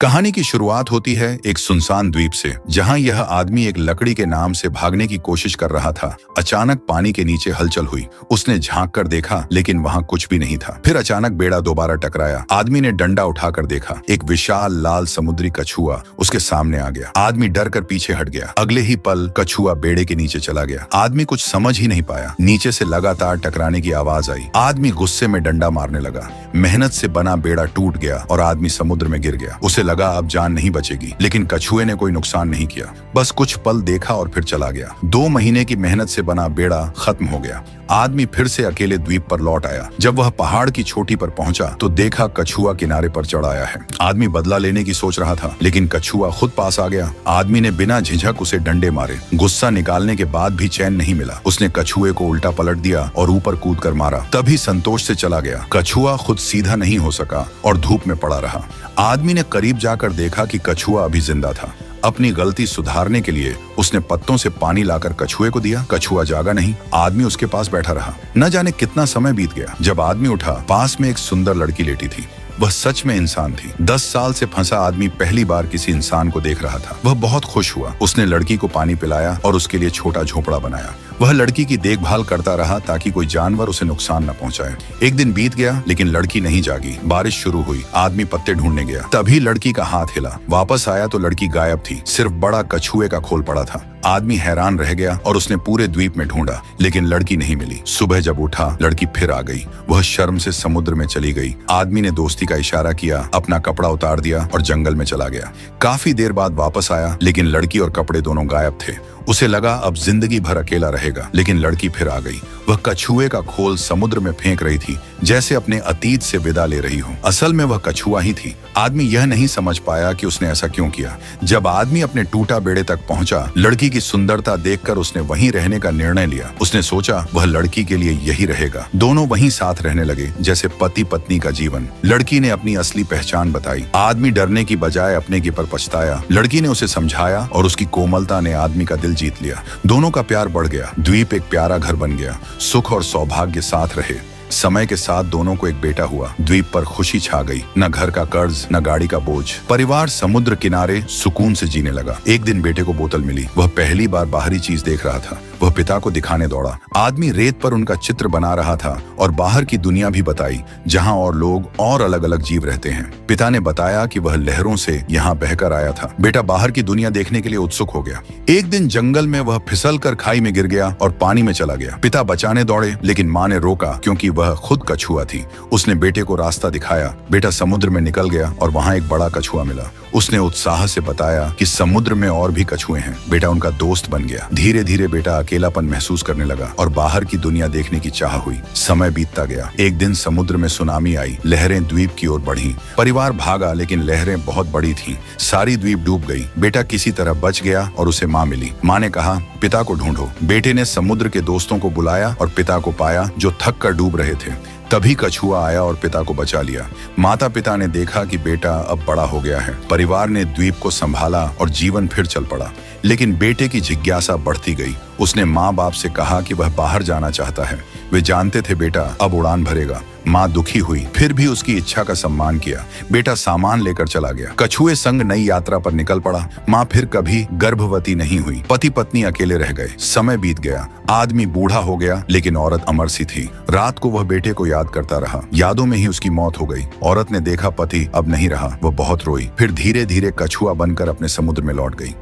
कहानी की शुरुआत होती है एक सुनसान द्वीप से, जहां यह आदमी एक लकड़ी के नाम से भागने की कोशिश कर रहा था। अचानक पानी के नीचे हलचल हुई। उसने झांक कर देखा, लेकिन वहां कुछ भी नहीं था। फिर अचानक बेड़ा दोबारा टकराया। आदमी ने डंडा उठाकर देखा। एक विशाल लाल समुद्री कछुआ उसके सामने आ गया। आदमी डर कर पीछे हट गया। अगले ही पल कछुआ बेड़े के नीचे चला गया। आदमी कुछ समझ ही नहीं पाया। नीचे से लगातार टकराने की आवाज आई। आदमी गुस्से में डंडा मारने लगा। मेहनत से बना बेड़ा टूट गया और आदमी समुद्र में गिर गया। उसे लगा अब जान नहीं बचेगी, लेकिन कछुए ने कोई नुकसान नहीं किया। बस कुछ पल देखा और फिर चला गया। 2 महीने की मेहनत से बना बेड़ा खत्म हो गया। आदमी फिर से अकेले द्वीप पर लौट आया। जब वह पहाड़ की चोटी पर पहुंचा तो देखा कछुआ किनारे पर चढ़ आया है। आदमी बदला लेने की सोच रहा था, लेकिन कछुआ खुद पास आ गया। आदमी ने बिना झिझक उसे डंडे मारे। गुस्सा निकालने के बाद भी चैन नहीं मिला। उसने कछुए को उल्टा पलट दिया और ऊपर कूद कर मारा। तभी संतोष से चला गया। कछुआ खुद सीधा नहीं हो सका और धूप में पड़ा रहा। आदमी ने करीब जाकर देखा कि कछुआ अभी जिंदा था। अपनी गलती सुधारने के लिए उसने पत्तों से पानी लाकर कछुए को दिया। कछुआ जागा नहीं। आदमी उसके पास बैठा रहा। न जाने कितना समय बीत गया। जब आदमी उठा, पास में एक सुंदर लड़की लेटी थी। वह सच में इंसान थी। 10 साल से फंसा आदमी पहली बार किसी इंसान को देख रहा था। वह बहुत खुश हुआ। उसने लड़की को पानी पिलाया और उसके लिए छोटा झोपड़ा बनाया। वह लड़की की देखभाल करता रहा ताकि कोई जानवर उसे नुकसान न पहुंचाए। एक दिन बीत गया, लेकिन लड़की नहीं जागी। बारिश शुरू हुई। आदमी पत्ते ढूंढने गया। तभी लड़की का हाथ हिला। वापस आया तो लड़की गायब थी। सिर्फ बड़ा कछुए का खोल पड़ा था। आदमी हैरान रह गया और उसने पूरे द्वीप में ढूंढा, लेकिन लड़की नहीं मिली। सुबह जब उठा, लड़की फिर आ गई। वह शर्म से समुद्र में चली गई। आदमी ने दोस्ती का इशारा किया, अपना कपड़ा उतार दिया और जंगल में चला गया। काफी देर बाद वापस आया, लेकिन लड़की और कपड़े दोनों गायब थे। उसे लगा अब जिंदगी भर अकेला रहेगा, लेकिन लड़की फिर आ गई। वह कछुए का खोल समुद्र में फेंक रही थी, जैसे अपने अतीत से विदा ले रही हो। असल में वह कछुआ ही थी। आदमी यह नहीं समझ पाया कि उसने ऐसा क्यों किया। जब आदमी अपने टूटा बेड़े तक पहुंचा, लड़की की सुंदरता देखकर उसने वहीं रहने का निर्णय लिया। उसने सोचा वह लड़की के लिए यही रहेगा। दोनों वहीं साथ रहने लगे, जैसे पति पत्नी का जीवन। लड़की ने अपनी असली पहचान बताई। आदमी डरने की बजाय अपने की पर पछताया। लड़की ने उसे समझाया और उसकी कोमलता ने आदमी का दिल जीत लिया। दोनों का प्यार बढ़ गया। द्वीप एक प्यारा घर बन गया। सुख और सौभाग्य साथ रहे। समय के साथ दोनों को एक बेटा हुआ। द्वीप पर खुशी छा गई। न घर का कर्ज, न गाड़ी का बोझ। परिवार समुद्र किनारे सुकून से जीने लगा। एक दिन बेटे को बोतल मिली। वह पहली बार बाहरी चीज देख रहा था। वह पिता को दिखाने दौड़ा। आदमी रेत पर उनका चित्र बना रहा था और बाहर की दुनिया भी बताई, जहां और लोग और अलग अलग जीव रहते हैं। पिता ने बताया कि वह लहरों से यहाँ बहकर आया था। बेटा बाहर की दुनिया देखने के लिए उत्सुक हो गया। एक दिन जंगल में वह फिसल कर खाई में गिर गया और पानी में चला गया। पिता बचाने दौड़े, लेकिन माँ ने रोका, क्योंकि वह खुद कछुआ थी। उसने बेटे को रास्ता दिखाया। बेटा समुद्र में निकल गया और वहां एक बड़ा कछुआ मिला। उसने उत्साह से बताया कि समुद्र में और भी कछुए हैं। बेटा उनका दोस्त बन गया। धीरे धीरे बेटा अकेलापन महसूस करने लगा और बाहर की दुनिया देखने की चाह हुई। समय बीतता गया। एक दिन समुद्र में सुनामी आई। लहरें द्वीप की ओर बढ़ी। परिवार भागा, लेकिन लहरें बहुत बड़ी थीं। सारी द्वीप डूब गई। बेटा किसी तरह बच गया और उसे माँ मिली। माँ ने कहा, पिता को ढूंढो। बेटे ने समुद्र के दोस्तों को बुलाया और पिता को पाया, जो थक कर डूब रहे थे। तभी कछुआ आया और पिता को बचा लिया। माता पिता ने देखा कि बेटा अब बड़ा हो गया है। परिवार ने द्वीप को संभाला और जीवन फिर चल पड़ा। लेकिन बेटे की जिज्ञासा बढ़ती गई। उसने माँ बाप से कहा कि वह बाहर जाना चाहता है। वे जानते थे बेटा अब उड़ान भरेगा। माँ दुखी हुई, फिर भी उसकी इच्छा का सम्मान किया। बेटा सामान लेकर चला गया। कछुए संग नई यात्रा पर निकल पड़ा। माँ फिर कभी गर्भवती नहीं हुई। पति पत्नी अकेले रह गए। समय बीत गया। आदमी बूढ़ा हो गया, लेकिन औरत अमर सी थी। रात को वह बेटे को याद करता रहा। यादों में ही उसकी मौत हो गई। औरत ने देखा पति अब नहीं रहा। वह बहुत रोई। फिर धीरे धीरे कछुआ बनकर अपने समुद्र में लौट गई।